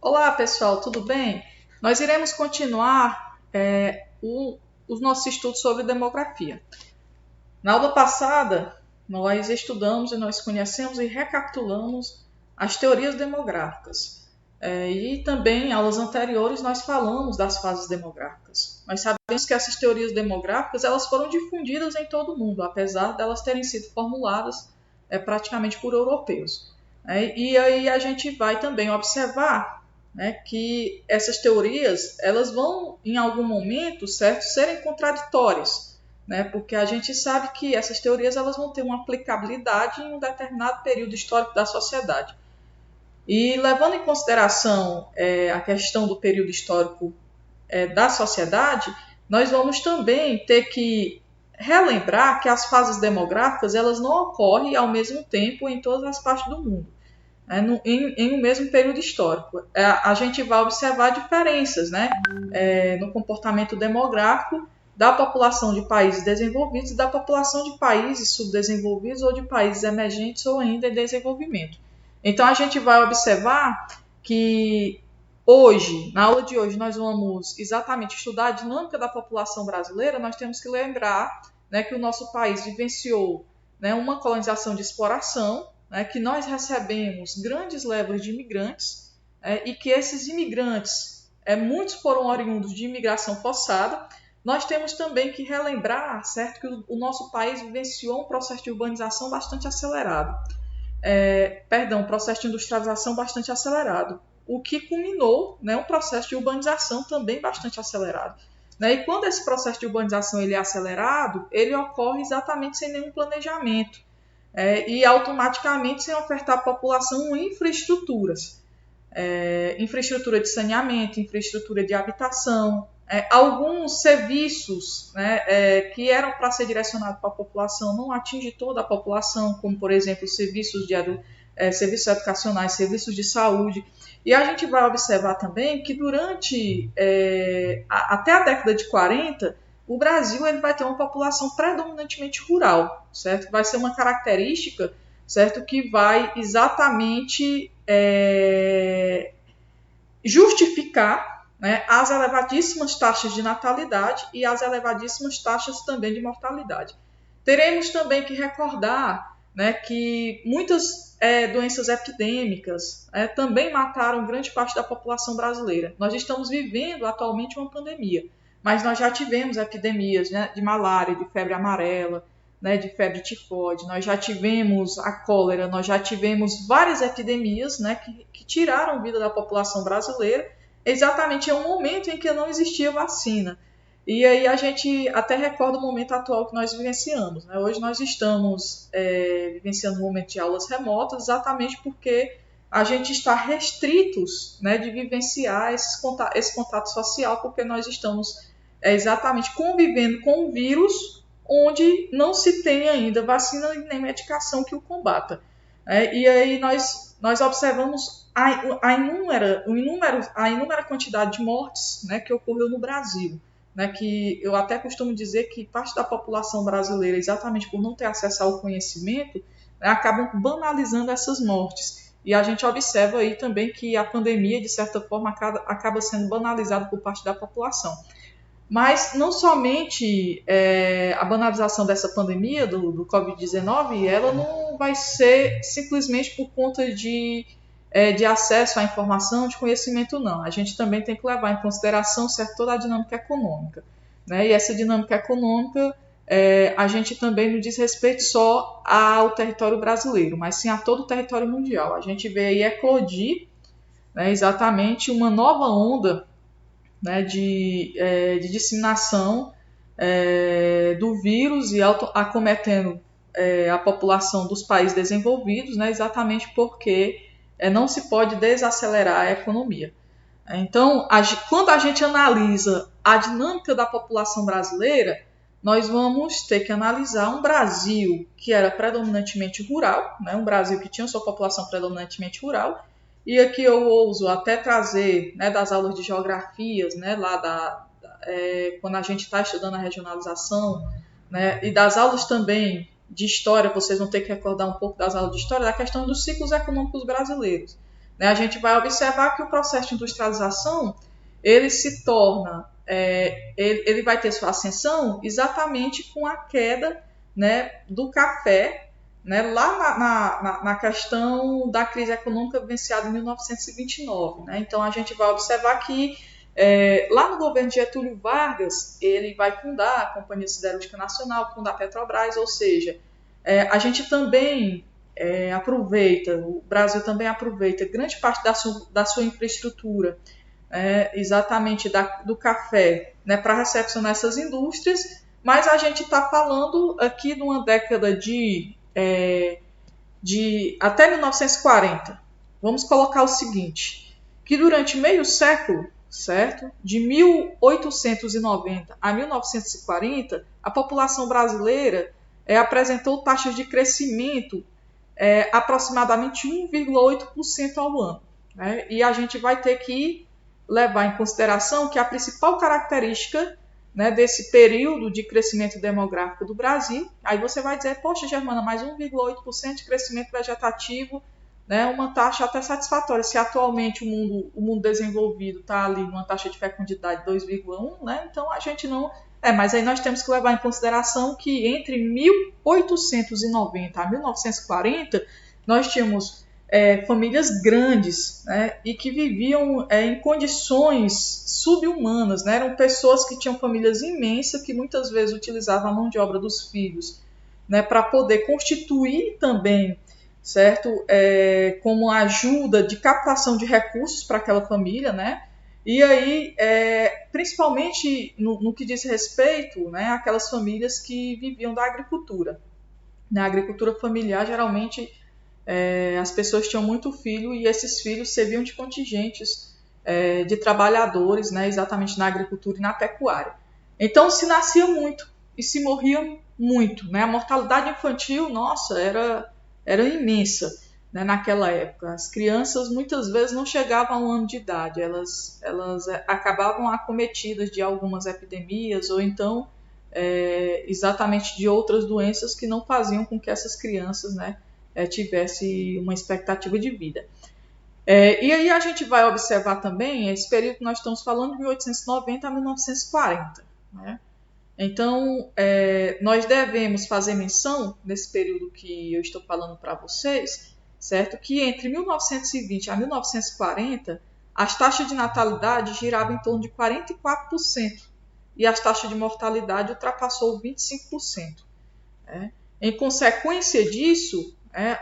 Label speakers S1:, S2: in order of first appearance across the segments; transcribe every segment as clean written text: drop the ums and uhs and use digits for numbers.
S1: Olá, pessoal, tudo bem? Nós iremos continuar os nossos estudos sobre demografia. Na aula passada, nós estudamos e nós conhecemos e recapitulamos as teorias demográficas. E também, em aulas anteriores, nós falamos das fases demográficas. Nós sabemos que essas teorias demográficas elas foram difundidas em todo o mundo, apesar de elas terem sido formuladas praticamente por europeus. E aí a gente vai também observar, né, que essas teorias elas vão, em algum momento, certo, serem contraditórias, né, porque a gente sabe que essas teorias elas vão ter uma aplicabilidade em um determinado período histórico da sociedade. E levando em consideração a questão do período histórico da sociedade, nós vamos também ter que relembrar que as fases demográficas elas não ocorrem ao mesmo tempo em todas as partes do mundo, em um mesmo período histórico. A gente vai observar diferenças, né, no comportamento demográfico da população de países desenvolvidos e da população de países subdesenvolvidos ou de países emergentes ou ainda em desenvolvimento. Então, a gente vai observar que hoje, na aula de hoje, nós vamos exatamente estudar a dinâmica da população brasileira. Nós temos que lembrar, né, que o nosso país vivenciou, né, uma colonização de exploração, né, que nós recebemos grandes levas de imigrantes e que esses imigrantes, muitos foram oriundos de imigração forçada. Nós temos também que relembrar, certo, que o nosso país vivenciou um processo de urbanização bastante acelerado. Um processo de industrialização bastante acelerado, o que culminou, né, um processo de urbanização também bastante acelerado. Né? E quando esse processo de urbanização ele é acelerado, ele ocorre exatamente sem nenhum planejamento e automaticamente sem ofertar à população infraestruturas, infraestrutura de saneamento, infraestrutura de habitação, alguns serviços, né, que eram para ser direcionados para a população não atingem toda a população, como, por exemplo, serviços educacionais, serviços de saúde. E a gente vai observar também que durante até a década de 40, o Brasil ele vai ter uma população predominantemente rural, certo? Vai ser uma característica, certo, que vai exatamente justificar, né, as elevadíssimas taxas de natalidade e as elevadíssimas taxas também de mortalidade. Teremos também que recordar, né, que muitas doenças epidêmicas também mataram grande parte da população brasileira. Nós estamos vivendo atualmente uma pandemia, mas nós já tivemos epidemias, né, de malária, de febre amarela, né, de febre tifoide, nós já tivemos a cólera, nós já tivemos várias epidemias, né, que tiraram a vida da população brasileira, exatamente em um momento em que não existia vacina. E aí a gente até recorda o momento atual que nós vivenciamos. Né? Hoje nós estamos vivenciando um momento de aulas remotas, exatamente porque a gente está restritos, né, de vivenciar esse contato social, porque nós estamos exatamente convivendo com um vírus onde não se tem ainda vacina nem medicação que o combata. E aí nós observamos a inúmera quantidade de mortes, né, que ocorreu no Brasil. Né, que eu até costumo dizer que parte da população brasileira, exatamente por não ter acesso ao conhecimento, né, acabam banalizando essas mortes. E a gente observa aí também que a pandemia, de certa forma, acaba sendo banalizada por parte da população. Mas não somente a banalização dessa pandemia do Covid-19, ela não vai ser simplesmente por conta de acesso à informação, de conhecimento, não. A gente também tem que levar em consideração toda a dinâmica econômica. Né? E essa dinâmica econômica, a gente também não diz respeito só ao território brasileiro, mas sim a todo o território mundial. A gente vê aí eclodir, né, exatamente uma nova onda, né, de disseminação do vírus e acometendo a população dos países desenvolvidos, né, exatamente porque não se pode desacelerar a economia. Então, quando a gente analisa a dinâmica da população brasileira, nós vamos ter que analisar um Brasil que era predominantemente rural, né, um Brasil que tinha sua população predominantemente rural, e aqui eu ouso até trazer, né, das aulas de geografias, né, lá quando a gente está estudando a regionalização, né, e das aulas também de história, vocês vão ter que recordar um pouco das aulas de história, da questão dos ciclos econômicos brasileiros. né, a gente vai observar que o processo de industrialização ele se torna, ele vai ter sua ascensão exatamente com a queda, né, do café, né, lá na questão da crise econômica vivenciada em 1929. Né? Então, a gente vai observar que lá no governo de Getúlio Vargas, ele vai fundar a Companhia Siderúrgica Nacional, fundar a Petrobras, ou seja, a gente também aproveita, o Brasil também aproveita grande parte da sua infraestrutura, exatamente do café, né, para recepcionar essas indústrias, mas a gente está falando aqui de uma década de até 1940. Vamos colocar o seguinte, que durante meio século, certo? De 1890 a 1940, a população brasileira apresentou taxas de crescimento aproximadamente 1,8% ao ano. Né? E a gente vai ter que levar em consideração que a principal característica, né, desse período de crescimento demográfico do Brasil, aí você vai dizer, poxa, Germana, mas 1,8% de crescimento vegetativo, né, uma taxa até satisfatória. Se atualmente o mundo desenvolvido está ali numa taxa de fecundidade 2,1, né, então a gente não... mas aí nós temos que levar em consideração que entre 1890 a 1940, nós tínhamos famílias grandes, né, e que viviam em condições subhumanas. Né, eram pessoas que tinham famílias imensas, que muitas vezes utilizavam a mão de obra dos filhos, né, para poder constituir também, certo, como ajuda de captação de recursos para aquela família, né? E aí, principalmente no que diz respeito, né, àquelas famílias que viviam da agricultura. Na agricultura familiar, geralmente, as pessoas tinham muito filho e esses filhos serviam de contingentes de trabalhadores, né, exatamente na agricultura e na pecuária. Então, se nascia muito e se morria muito. Né? A mortalidade infantil, nossa, era imensa. Né, naquela época. As crianças muitas vezes não chegavam a um ano de idade, elas acabavam acometidas de algumas epidemias ou então exatamente de outras doenças que não faziam com que essas crianças, né, tivessem uma expectativa de vida. E aí a gente vai observar também esse período que nós estamos falando de 1890 a 1940. Né? Então, nós devemos fazer menção, nesse período que eu estou falando para vocês, certo? Que entre 1920 a 1940, as taxas de natalidade giravam em torno de 44% e as taxas de mortalidade ultrapassou 25%. Né? Em consequência disso,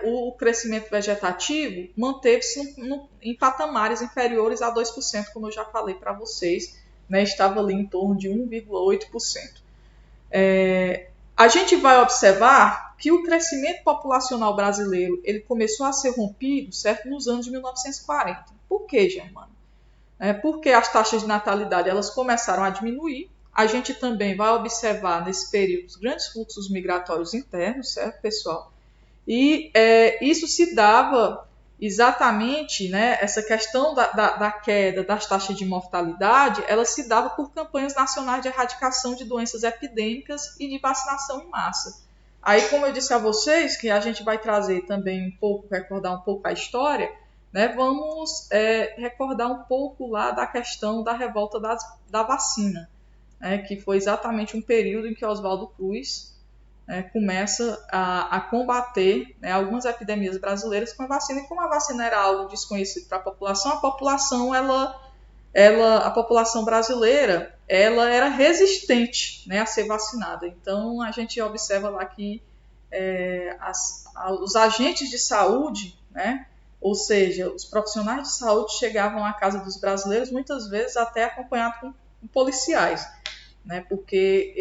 S1: o crescimento vegetativo manteve-se em patamares inferiores a 2%, como eu já falei para vocês, né? Estava ali em torno de 1,8%. A gente vai observar que o crescimento populacional brasileiro ele começou a ser rompido, certo, nos anos de 1940. Por quê, Germana? Porque as taxas de natalidade elas começaram a diminuir. A gente também vai observar nesse período os grandes fluxos migratórios internos, certo, pessoal? E isso se dava exatamente, né, essa questão da queda das taxas de mortalidade, ela se dava por campanhas nacionais de erradicação de doenças epidêmicas e de vacinação em massa. Aí, como eu disse a vocês, que a gente vai trazer também recordar um pouco a história, né, vamos recordar um pouco lá da questão da revolta da vacina, que foi exatamente um período em que Oswaldo Cruz começa a combater, né, algumas epidemias brasileiras com a vacina, e como a vacina era algo desconhecido para a população a população brasileira ela era resistente, né, a ser vacinada. Então, a gente observa lá que os agentes de saúde, né, ou seja, os profissionais de saúde chegavam à casa dos brasileiros, muitas vezes até acompanhados com policiais. Né, porque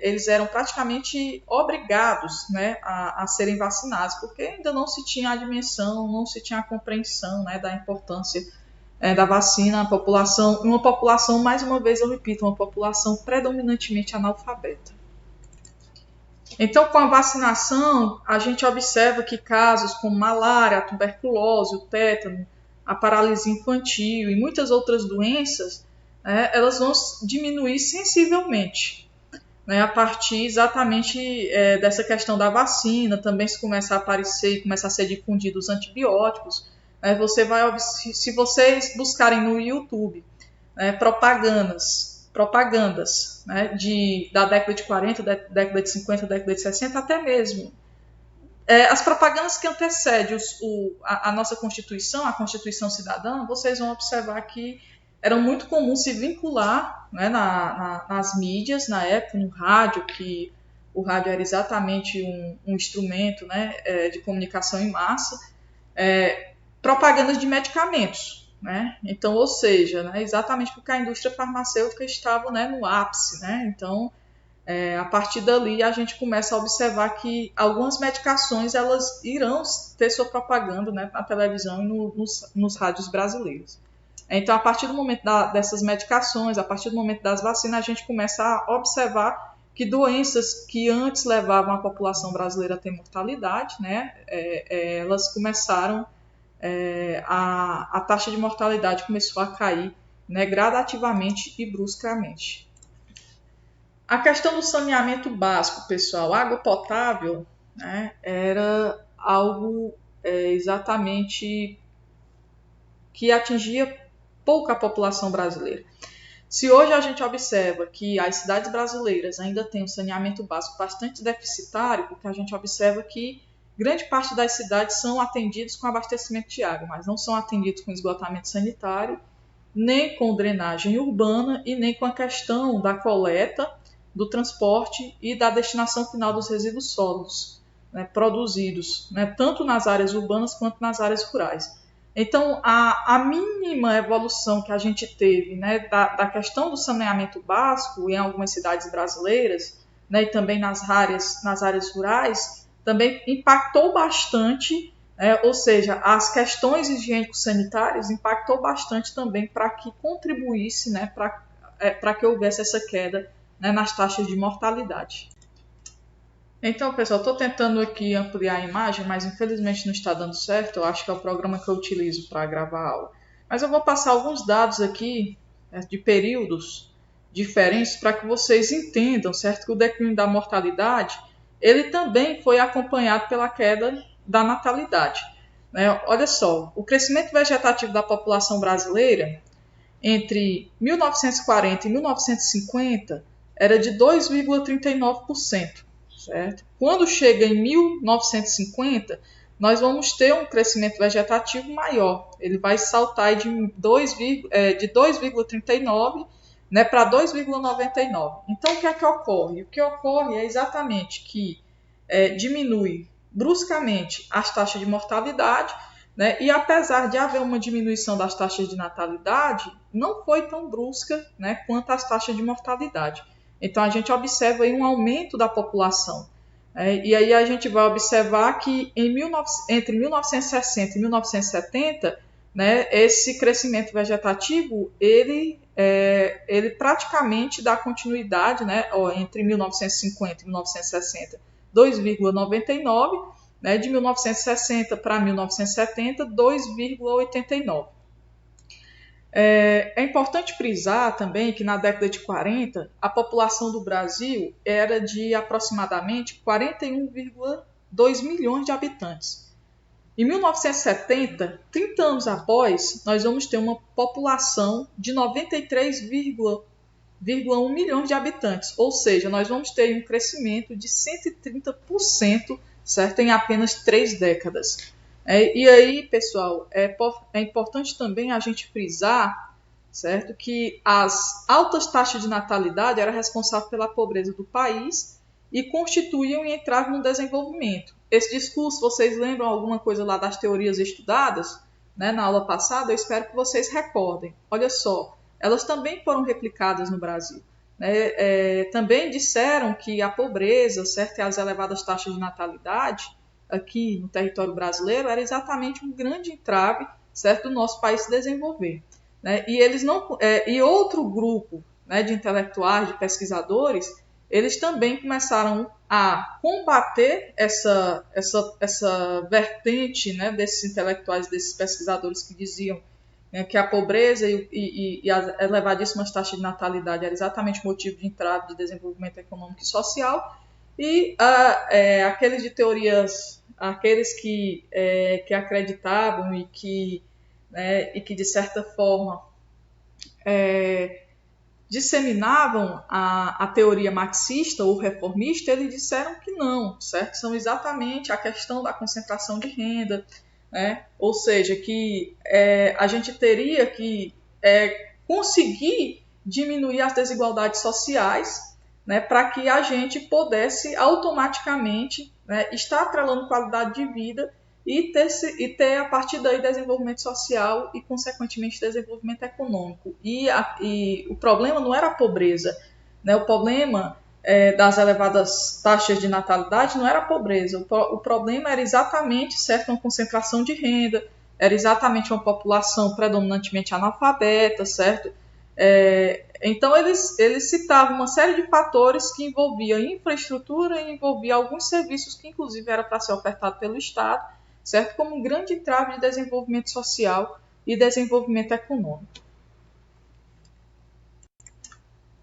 S1: eles eram praticamente obrigados, né, a serem vacinados, porque ainda não se tinha a dimensão, não se tinha a compreensão, né, da importância da vacina, uma população, mais uma vez eu repito, uma população predominantemente analfabeta. Então, com a vacinação, a gente observa que casos como malária, a tuberculose, o tétano, a paralisia infantil e muitas outras doenças, elas vão diminuir sensivelmente, né, a partir exatamente dessa questão da vacina. Também se começa a aparecer, começa a ser difundidos os antibióticos, Você vai, se vocês buscarem no YouTube propagandas, né, da década de 40, da década de 50, da década de 60, até mesmo as propagandas que antecedem a nossa Constituição, a Constituição Cidadã, vocês vão observar que era muito comum se vincular, né, nas mídias, na época, no rádio, que o rádio era exatamente um instrumento, né, de comunicação em massa, propagandas de medicamentos. Né? Então, ou seja, né, exatamente porque a indústria farmacêutica estava, né, no ápice. Né? Então, a partir dali, a gente começa a observar que algumas medicações elas irão ter sua propaganda, né, na televisão e nos rádios brasileiros. Então, a partir do momento dessas medicações, a partir do momento das vacinas, a gente começa a observar que doenças que antes levavam a população brasileira a ter mortalidade, né, elas começaram, a taxa de mortalidade começou a cair, né, gradativamente e bruscamente. A questão do saneamento básico, pessoal, água potável, né, era algo exatamente que atingia pouca população brasileira. Se hoje a gente observa que as cidades brasileiras ainda têm um saneamento básico bastante deficitário, porque a gente observa que grande parte das cidades são atendidas com abastecimento de água, mas não são atendidos com esgotamento sanitário, nem com drenagem urbana e nem com a questão da coleta, do transporte e da destinação final dos resíduos sólidos, né, produzidos, né, tanto nas áreas urbanas quanto nas áreas rurais. Então, a mínima evolução que a gente teve, né, da questão do saneamento básico em algumas cidades brasileiras, né, e também nas áreas rurais, também impactou bastante, ou seja, as questões higiênico-sanitárias impactou bastante também para que contribuísse, né, para que houvesse essa queda, né, nas taxas de mortalidade. Então, pessoal, estou tentando aqui ampliar a imagem, mas infelizmente não está dando certo. Eu acho que é o programa que eu utilizo para gravar a aula. Mas eu vou passar alguns dados aqui, né, de períodos diferentes para que vocês entendam, certo? Que o declínio da mortalidade ele também foi acompanhado pela queda da natalidade. Né? Olha só, o crescimento vegetativo da população brasileira entre 1940 e 1950 era de 2,39%. Certo? Quando chega em 1950, nós vamos ter um crescimento vegetativo maior. Ele vai saltar de 2,39, né, para 2,99. Então, o que é que ocorre? O que ocorre é exatamente que diminui bruscamente as taxas de mortalidade, né, e apesar de haver uma diminuição das taxas de natalidade, não foi tão brusca, né, quanto as taxas de mortalidade. Então, a gente observa aí um aumento da população. E aí a gente vai observar que entre 1960 e 1970, né, esse crescimento vegetativo, ele praticamente dá continuidade, né, entre 1950 e 1960, 2,99, né, de 1960 para 1970, 2,89. É importante frisar também que na década de 40, a população do Brasil era de aproximadamente 41,2 milhões de habitantes. Em 1970, 30 anos após, nós vamos ter uma população de 93,1 milhões de habitantes, ou seja, nós vamos ter um crescimento de 130%, certo? Em apenas 3 décadas. E aí, pessoal, é importante também a gente frisar, certo, que as altas taxas de natalidade eram responsáveis pela pobreza do país e constituíam e entravam no desenvolvimento. Esse discurso, vocês lembram alguma coisa lá das teorias estudadas, né, na aula passada? Eu espero que vocês recordem. Olha só, elas também foram replicadas no Brasil. Também disseram que a pobreza, certo, e as elevadas taxas de natalidade aqui no território brasileiro era exatamente um grande entrave, certo, do nosso país se desenvolver. Né? E outro grupo, né, de intelectuais, de pesquisadores, eles também começaram a combater essa vertente, né, desses intelectuais, desses pesquisadores que diziam, né, que a pobreza e as elevadíssimas taxas de natalidade era exatamente motivo de entrave de desenvolvimento econômico e social. E aqueles de teorias aqueles que acreditavam e que de certa forma disseminavam a teoria marxista ou reformista, eles disseram que não, certo? São exatamente a questão da concentração de renda, né? Ou seja, que a gente teria que conseguir diminuir as desigualdades sociais, né, para que a gente pudesse automaticamente, né, estar atrelando qualidade de vida e ter a partir daí desenvolvimento social e, consequentemente, desenvolvimento econômico. E o problema não era a pobreza, né? O problema das elevadas taxas de natalidade não era a pobreza. O problema era exatamente, certo, uma concentração de renda, era exatamente uma população predominantemente analfabeta, certo? Então, eles citavam uma série de fatores que envolvia infraestrutura e envolvia alguns serviços que, inclusive, era para ser ofertado pelo Estado, certo? Como um grande entrave de desenvolvimento social e desenvolvimento econômico.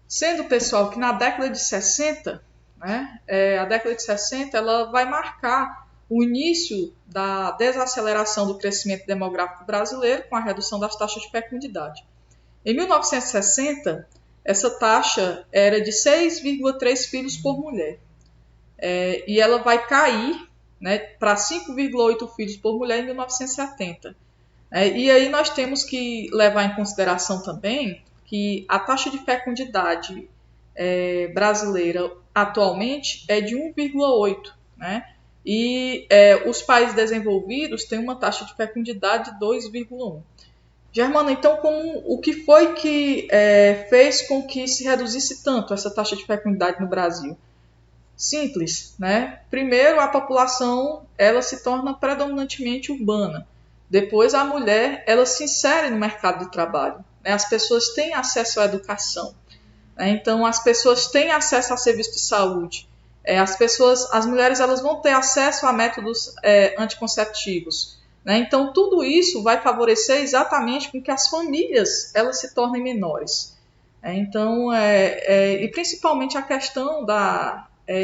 S1: Sendo, pessoal, que na década de 60, né, a década de 60 ela vai marcar o início da desaceleração do crescimento demográfico brasileiro com a redução das taxas de fecundidade. Em 1960, essa taxa era de 6,3 filhos por mulher. E ela vai cair, né, para 5,8 filhos por mulher em 1970. E aí nós temos que levar em consideração também que a taxa de fecundidade brasileira atualmente é de 1,8, né? E os países desenvolvidos têm uma taxa de fecundidade de 2,1. Germana, então, o que foi que fez com que se reduzisse tanto essa taxa de fecundidade no Brasil? Simples, né? Primeiro, a população ela se torna predominantemente urbana. Depois, a mulher ela se insere no mercado de trabalho. Né? As pessoas têm acesso à educação. Né? Então, as pessoas têm acesso a serviços de saúde. As mulheres elas vão ter acesso a métodos anticonceptivos. Né? Então, tudo isso vai favorecer exatamente com que as famílias elas se tornem menores. Então, e principalmente a questão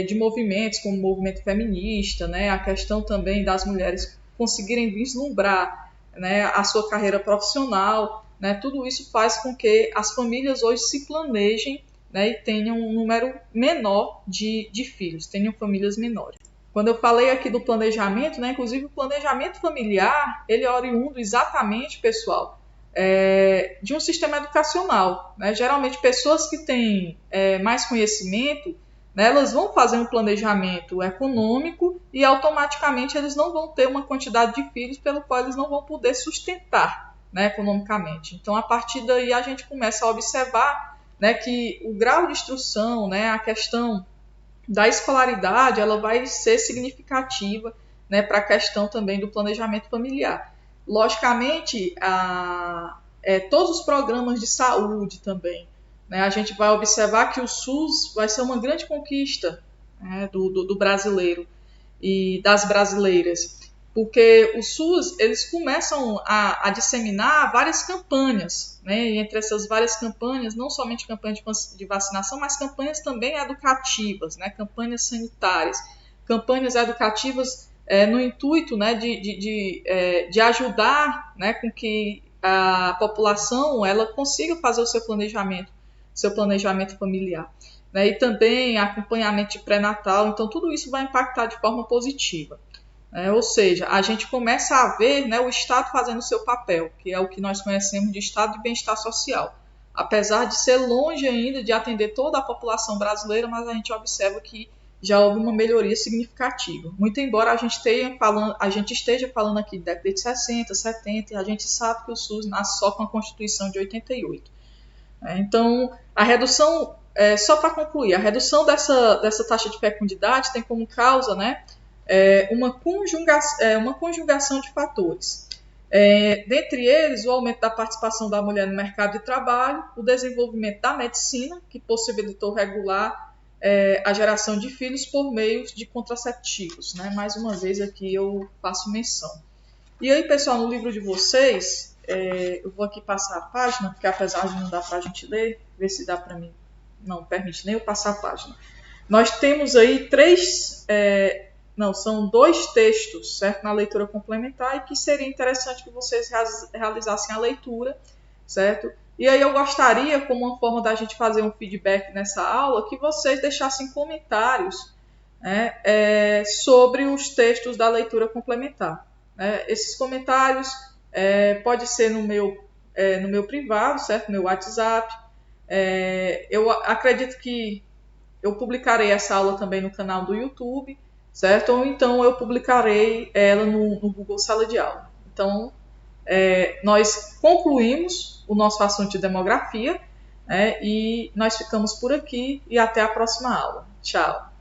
S1: de movimentos como o movimento feminista, né? A questão também das mulheres conseguirem vislumbrar, né, a sua carreira profissional, né? Tudo isso faz com que as famílias hoje se planejem, né, e tenham um número menor de filhos, tenham famílias menores. Quando eu falei aqui do planejamento, né, inclusive o planejamento familiar, ele é oriundo exatamente, pessoal, de um sistema educacional. Né? Geralmente, pessoas que têm mais conhecimento, né, elas vão fazer um planejamento econômico e automaticamente eles não vão ter uma quantidade de filhos pelo qual eles não vão poder sustentar, né, economicamente. Então, a partir daí, a gente começa a observar, né, que o grau de instrução, né, a questão da escolaridade, ela vai ser significativa, né, para a questão também do planejamento familiar. Logicamente, todos os programas de saúde também, né, a gente vai observar que o SUS vai ser uma grande conquista, né, do brasileiro e das brasileiras, porque o SUS eles começam a disseminar várias campanhas, né, e entre essas várias campanhas, não somente campanhas de vacinação, mas campanhas também educativas, né, campanhas sanitárias, campanhas educativas no intuito, né, de ajudar, né, com que a população ela consiga fazer o seu planejamento familiar. Né, e também acompanhamento de pré-natal, então tudo isso vai impactar de forma positiva. Ou seja, a gente começa a ver, né, o Estado fazendo o seu papel, que é o que nós conhecemos de Estado de bem-estar social. Apesar de ser longe ainda de atender toda a população brasileira, mas a gente observa que já houve uma melhoria significativa. Muito embora a gente esteja falando aqui de década de 60, 70, e a gente sabe que o SUS nasce só com a Constituição de 88. Então, a redução, só para concluir, a redução dessa taxa de fecundidade tem como causa, né, uma conjugação de fatores. Dentre eles, o aumento da participação da mulher no mercado de trabalho, o desenvolvimento da medicina, que possibilitou regular a geração de filhos por meio de contraceptivos. Né? Mais uma vez aqui eu faço menção. E aí, pessoal, no livro de vocês, eu vou aqui passar a página, porque apesar de não dar para a gente ler, ver se dá para mim, não permite nem eu passar a página. Nós temos aí três Não, são 2 textos, certo? Na leitura complementar, e que seria interessante que vocês realizassem a leitura, certo? E aí eu gostaria, como uma forma da gente fazer um feedback nessa aula, que vocês deixassem comentários, né, sobre os textos da leitura complementar. Né? Esses comentários pode ser no meu privado, certo? No meu WhatsApp. Eu acredito que eu publicarei essa aula também no canal do YouTube, certo? Ou então eu publicarei ela no Google Sala de Aula. Então, nós concluímos o nosso assunto de demografia, e nós ficamos por aqui e até a próxima aula. Tchau!